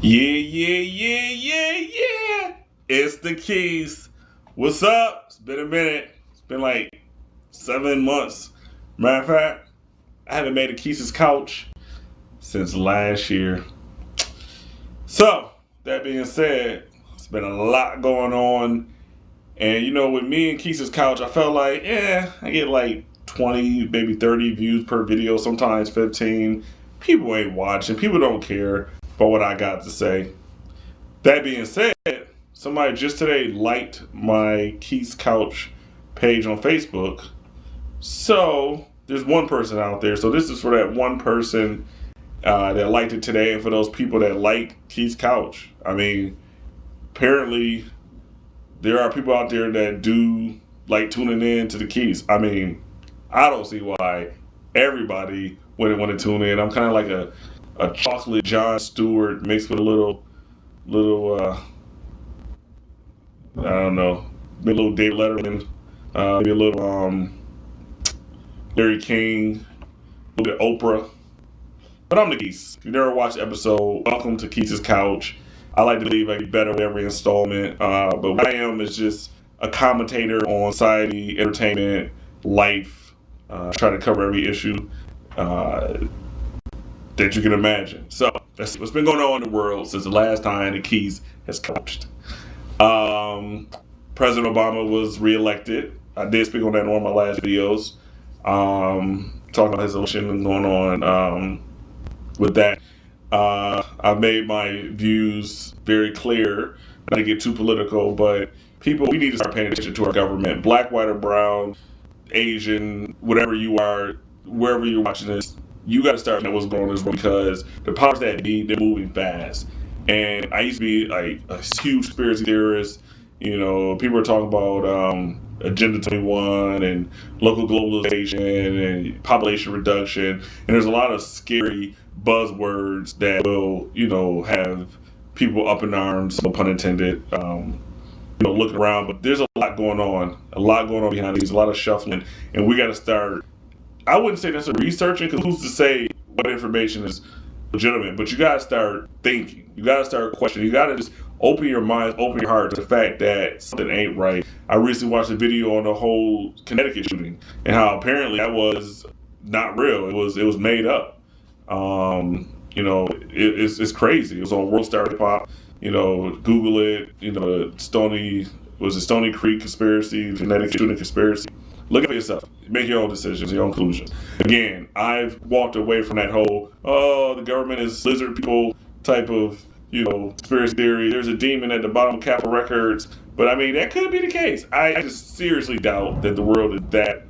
Yeah. It's the Keys. What's up? It's been a minute. It's been like 7 months. Matter of fact, I haven't made a Keys' couch since last year. So, that being said, it's been a lot going on. And with me and Keys' couch, I felt like, I get like 20, maybe 30 views per video, sometimes 15. People ain't watching. People don't care about what I got to say. That being said, somebody just today liked my Keith's Couch page on Facebook. So there's one person out there. So this is for that one person that liked it today, and for those people that like Keith's Couch. I mean, apparently there are people out there that do like tuning in to the Keys. I mean, I don't see why everybody wouldn't want to tune in. I'm kind of like a chocolate John Stewart mixed with a little I don't know, maybe a little David Letterman, maybe a little Larry King, a little bit Oprah. But I'm the Geese. If you never watched the episode, welcome to Keith's Couch. I like to believe I get better with every installment. But what I am is just a commentator on society, entertainment, life. Try to cover every issue that you can imagine. So that's what's been going on in the world since the last time the Keys has couched. Um, President Obama was reelected. I did speak on that in one of my last videos, talking about his election and going on with that. I've made my views very clear. Not to get too political, but people, we need to start paying attention to our government. Black, white, or brown, Asian, whatever you are, wherever you're watching this, you got to start knowing what's going on in this world because the powers that be, they're moving fast. And I used to be like a huge conspiracy theorist. People are talking about Agenda 21 and local globalization and population reduction. And there's a lot of scary buzzwords that will, have people up in arms, no pun intended, looking around. But there's a lot going on behind these, a lot of shuffling. And we got to start, I wouldn't say necessarily researching, because who's to say what information is legitimate, but you gotta start thinking. You gotta start questioning. You gotta just open your mind, open your heart to the fact that something ain't right. I recently watched a video on the whole Connecticut shooting and how apparently that was not real. It was made up. It's crazy. It was on World Star Hip Hop. Google it. Stony Creek conspiracy, Connecticut shooting conspiracy. Look at yourself. Make your own decisions, your own conclusions. Again, I've walked away from that whole, the government is lizard people type of, conspiracy theory. There's a demon at the bottom of Capitol Records. But I mean, that could be the case. I just seriously doubt that the world is that,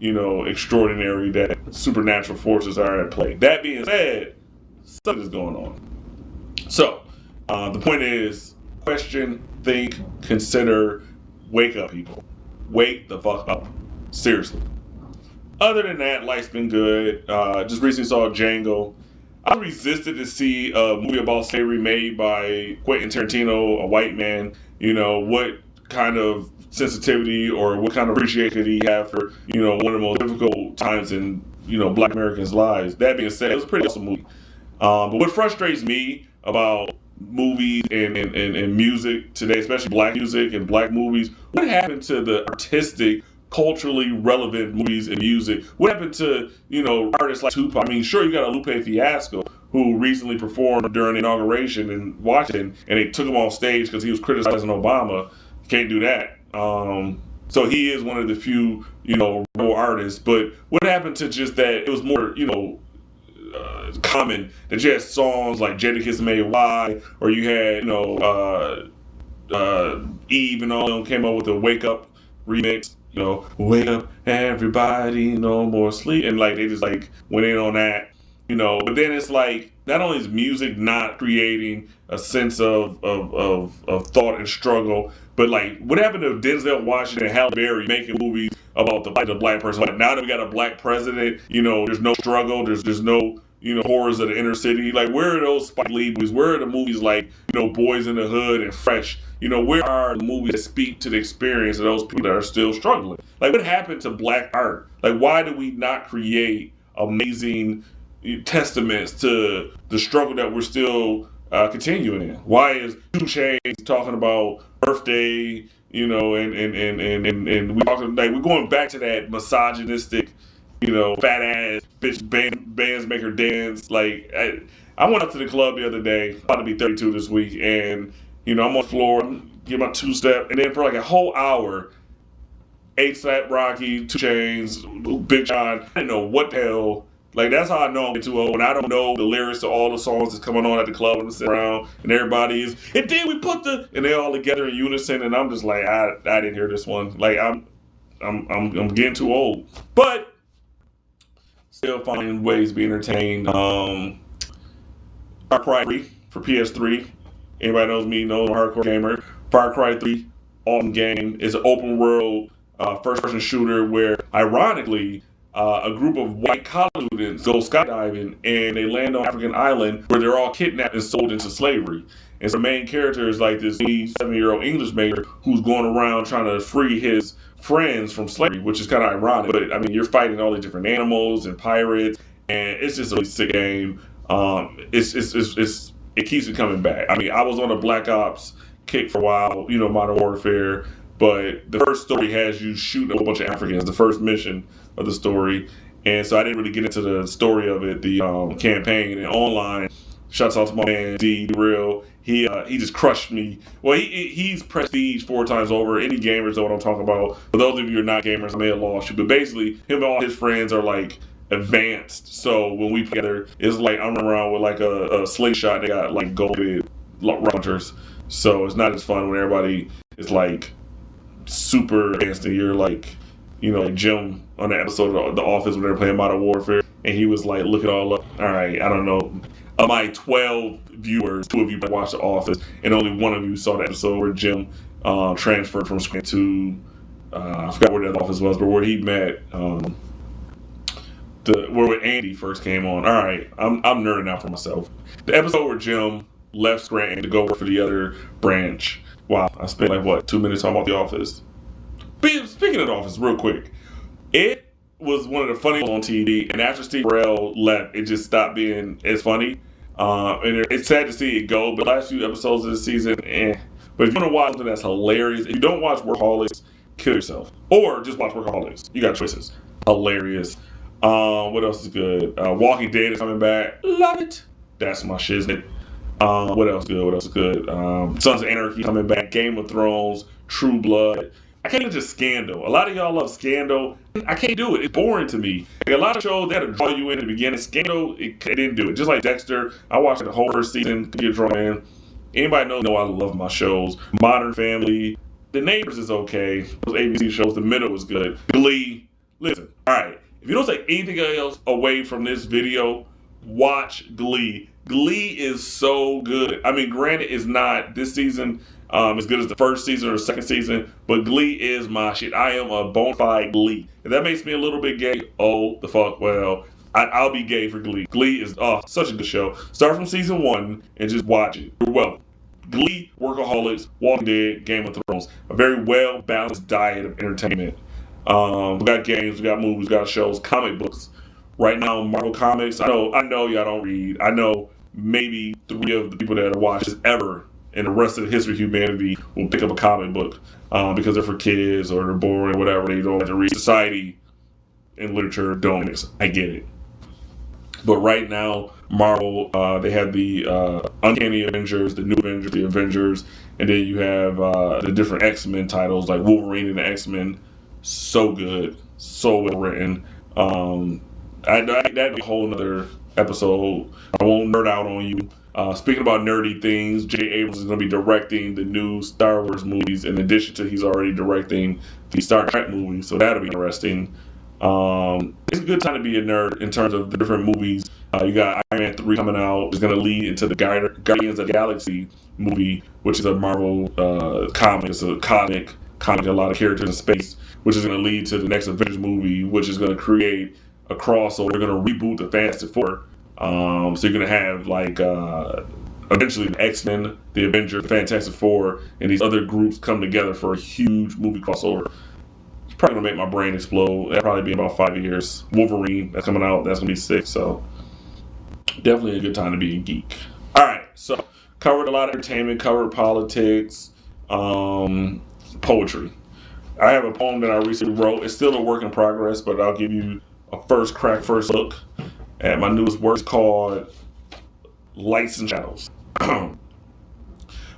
extraordinary, that supernatural forces are at play. That being said, something is going on. So, the point is, question, think, consider, wake up, people. Wake the fuck up. Seriously. Other than that, life's been good. Just recently saw Django. I resisted to see a movie about slavery made by Quentin Tarantino, a white man. What kind of sensitivity or what kind of appreciation did he have for, one of the most difficult times in, Black Americans' lives. That being said, it was a pretty awesome movie. But what frustrates me about movies and music today, especially black music and black movies, what happened to the artistic, culturally relevant movies and music? What happened to, artists like Tupac? I mean, sure, you got a Lupe Fiasco who recently performed during the inauguration in Washington, and they took him off stage because he was criticizing Obama. Can't do that. So he is one of the few, rebel artists. But what happened to just that? It was more, common that you had songs like Jadakiss Made Why, or you had, Eve and all of them came up with a Wake Up remix, Wake Up Everybody, No More Sleep. And like they just like went in on that, but then it's like not only is music not creating a sense of thought and struggle, but like what happened to Denzel Washington and Halle Berry making movies about the plight of the black person? Like now that we got a black president, there's no struggle, there's no horrors of the inner city. Like, where are those Spike Lee movies? Where are the movies like, Boys in the Hood and Fresh? Where are the movies that speak to the experience of those people that are still struggling? Like, what happened to black art? Like, why do we not create amazing testaments to the struggle that we're still continuing in? Why is Qouch talking about birthday? You know, and we talking like we're going back to that misogynistic, you know, fat ass bitch bands make her dance. Like I went up to the club the other day, about to be 32 this week, and you know I'm on the floor, get my two step, and then for like a whole hour. A$AP Rocky, 2 Chains, Big Sean. I didn't know what the hell. Like, that's how I know I'm getting too old. When I don't know the lyrics to all the songs that's coming on at the club and sit around, and everybody is, and then we put the, and they're all together in unison, and I'm just like, I didn't hear this one. Like, I'm getting too old, but still finding ways to be entertained. Far Cry 3 for PS3. Anybody knows me, knows I'm a hardcore gamer. Far Cry 3, awesome game. It's an open world first-person shooter where, ironically, a group of white college students go skydiving and they land on African island where they're all kidnapped and sold into slavery. And so the main character is like this 7-year-old English major who's going around trying to free his friends from slavery, which is kind of ironic. But I mean, you're fighting all these different animals and pirates, and it's just a really sick game. It keeps it coming back. I mean, I was on a Black Ops kick for a while, you know, Modern Warfare. But the first story has you shooting a whole bunch of Africans, the first mission of the story. And so I didn't really get into the story of it, the campaign. And online, shouts out to my man, D Real. He just crushed me. Well, he's prestige 4 times over. Any gamers know what I'm talking about. For those of you who are not gamers, I may have lost you. But basically, him and all his friends are like advanced. So when we play together, it's like I'm around with like a slingshot. They got like golded launchers. So it's not as fun when everybody is like super advanced, and you're like, you know, like Jim on the episode of The Office when they were playing Modern Warfare, and he was like, look it all up. All right, I don't know. Of my 12 viewers, 2 of you watched The Office, and only 1 of you saw the episode where Jim transferred from Scranton to I forgot where that office was, but where he met where Andy first came on. All right, I'm nerding out for myself. The episode where Jim left Scranton to go work for the other branch. Wow, I spent like 2 minutes talking about The Office. Speaking of The Office, real quick, it was one of the funniest on TV, and after Steve Carell left, it just stopped being as funny. And it's sad to see it go, but the last few episodes of the season, But if you want to watch something that's hilarious, if you don't watch Workaholics, kill yourself. Or just watch Workaholics. You got choices. Hilarious. What else is good? Walking Dead is coming back. Love it. That's my shiznit. What else is good? Sons of Anarchy coming back. Game of Thrones. True Blood. I can't even just Scandal. A lot of y'all love Scandal. I can't do it. It's boring to me. Like a lot of shows, they had to draw you in at the beginning. Scandal, it didn't do it. Just like Dexter, I watched the whole first season to get drawn in. Anybody know I love my shows. Modern Family. The Neighbors is okay. Those ABC shows. The Middle was good. Glee. Listen, all right. If you don't take anything else away from this video, watch Glee. Glee is so good. I mean, granted, it's not this season as good as the first season or the second season, but Glee is my shit. I am a bona fide Glee. If that makes me a little bit gay, oh, the fuck, well, I'll be gay for Glee. Glee is such a good show. Start from season 1 and just watch it. You're welcome. Glee, Workaholics, Walking Dead, Game of Thrones. A very well-balanced diet of entertainment. We got games, we got movies, we got shows, comic books. Right now, Marvel Comics, I know y'all don't read. I know maybe 3 of the people that have watched this ever in the rest of the history of humanity will pick up a comic book because they're for kids or they're boring or whatever. They don't like to read. Society and literature don't mix. I get it. But right now, Marvel, they have the Uncanny Avengers, the New Avengers, the Avengers, and then you have the different X-Men titles like Wolverine and the X-Men. So good, so well written. That'd be a whole nother episode. I won't nerd out on you. Speaking about nerdy things, J. Abrams is going to be directing the new Star Wars movies in addition to he's already directing the Star Trek movies, so that'll be interesting. It's a good time to be a nerd in terms of the different movies. You got Iron Man 3 coming out. It's going to lead into the Guardians of the Galaxy movie, which is a Marvel comic. It's a comic, a lot of characters in space, which is going to lead to the next Avengers movie, which is going to create a crossover. They're going to reboot the Fantastic Four. So you're going to have like eventually the X-Men, the Avengers, the Fantastic Four, and these other groups come together for a huge movie crossover. It's probably going to make my brain explode. That'll probably be about 5 years. Wolverine, that's coming out. That's going to be sick. So definitely a good time to be a geek. All right. so covered a lot of entertainment, covered politics, poetry. I have a poem that I recently wrote. It's still a work in progress, but I'll give you a first look at my newest work. It's called Lights and Shadows.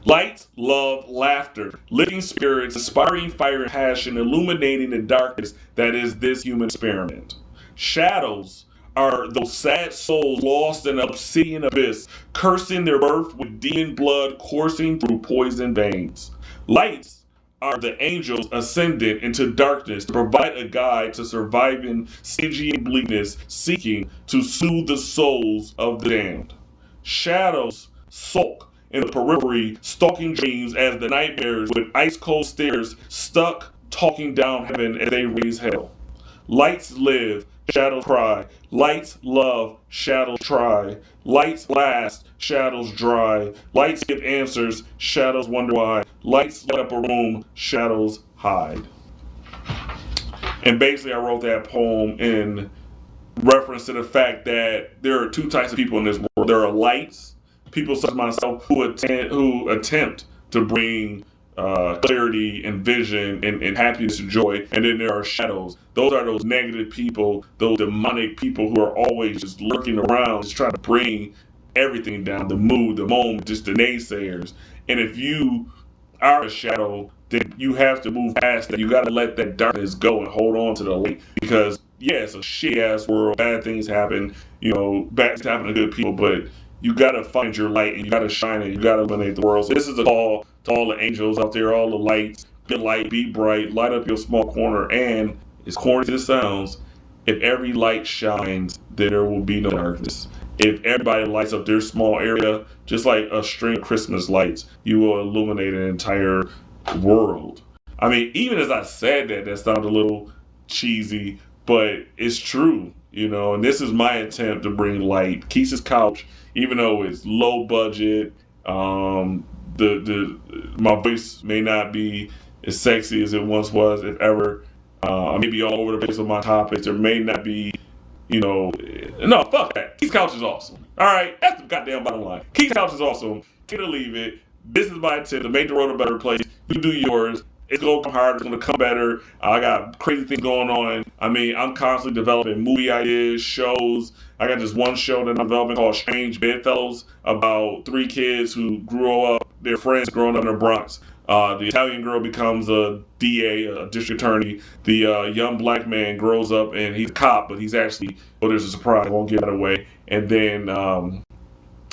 Light, love, laughter, lifting spirits, inspiring fire and passion, illuminating the darkness that is this human experiment. Shadows are those sad souls lost in an obsidian abyss, cursing their birth with demon blood coursing through poison veins. Lights are the angels ascended into darkness to provide a guide to surviving Stygian bleakness, seeking to soothe the souls of the damned. Shadows sulk in the periphery, stalking dreams as the nightmares with ice cold stares stuck talking down heaven as they raise hell. Lights live, shadows cry. Lights love, shadows try. Lights last, shadows dry. Lights give answers, shadows wonder why. Lights light up a room, shadows hide. And basically, I wrote that poem in reference to the fact that there are two types of people in this world. There are lights, people such as myself, who attempt to bring clarity and vision and happiness and joy. And then there are shadows. Those are those negative people, those demonic people who are always just lurking around, just trying to bring everything down, the mood, the moment, just the naysayers. And if you are a shadow, then you have to move past that. You got to let that darkness go and hold on to the light, because yeah, it's a shit ass world. Bad things happen. Bad things happen to good people, but you got to find your light and you got to shine it. You got to illuminate the world. So this is a call to all the angels out there, all the lights. Be light, be bright, light up your small corner. And as corny as it sounds, if every light shines, then there will be no darkness. If everybody lights up their small area, just like a string of Christmas lights, you will illuminate an entire world. I mean, even as I said that, that sounded a little cheesy, but it's true, and this is my attempt to bring light. Quis's Qouch, even though it's low budget, the my voice may not be as sexy as it once was, if ever. I may be all over the place with my topics. There may not be, no, fuck that. Quis Qouch is awesome. All right, that's the goddamn bottom line. Quis Qouch is awesome. Get to leave it. This is my attempt to make the world a better place. You do yours. It's going to come harder. It's going to come better. I got crazy things going on. I mean, I'm constantly developing movie ideas, shows. I got this one show that I'm developing called Strange Bedfellows, about three kids who grew up, their friends growing up in the Bronx. The Italian girl becomes a DA, a district attorney. The young black man grows up and he's a cop, but he's actually, there's a surprise. I won't give that away. And then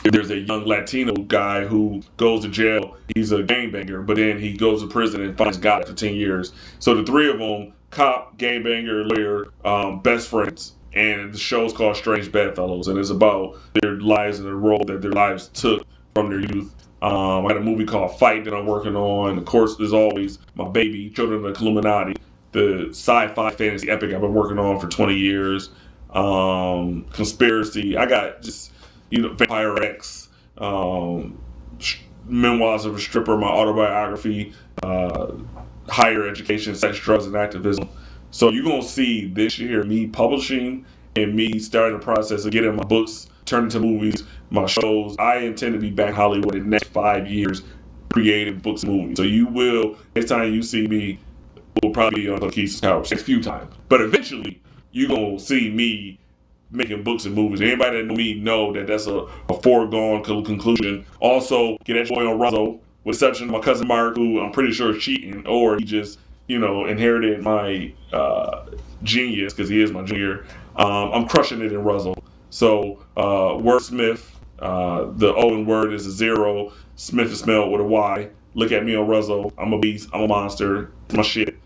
there's a young Latino guy who goes to jail. He's a gangbanger, but then he goes to prison and finds God after 10 years. So the three of them, cop, gangbanger, lawyer, best friends. And the show's called Strange Bedfellows, and it's about their lives and the role that their lives took from their youth. I got a movie called Fight that I'm working on. Of course, there's always my baby, Children of the Illuminati, the sci-fi fantasy epic I've been working on for 20 years. Conspiracy. I got just Vampire X, Memoirs of a Stripper, my autobiography, higher education, sex, drugs, and activism. So you're going to see this year me publishing and me starting the process of getting my books turned into movies, my shows. I intend to be back in Hollywood in the next 5 years creating books and movies. So you will, next time you see me, will probably be on Quis's Couch a few times. But eventually, you're going to see me making books and movies. Anybody that know me know that that's a foregone conclusion. Also, get that boy on Ruzzo, with exception of my cousin Mark, who I'm pretty sure is cheating, or he just, inherited my genius, because he is my junior. I'm crushing it in Ruzzo. So, Wordsmith, the O in word is a 0. Smith is spelled with a Y. Look at me on Ruzzo. I'm a beast. I'm a monster. It's my shit.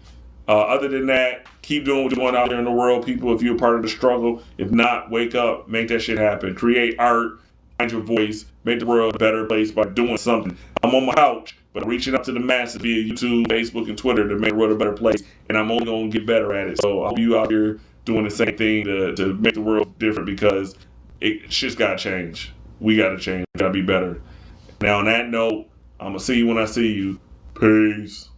Other than that, keep doing what you're doing out there in the world, people. If you're a part of the struggle, if not, wake up, make that shit happen. Create art, find your voice, make the world a better place by doing something. I'm on my couch, but I'm reaching out to the masses via YouTube, Facebook, and Twitter to make the world a better place, and I'm only going to get better at it. So I hope you out here doing the same thing to make the world different, because shit's got to change. We got to change. We got to be better. Now, on that note, I'm going to see you when I see you. Peace.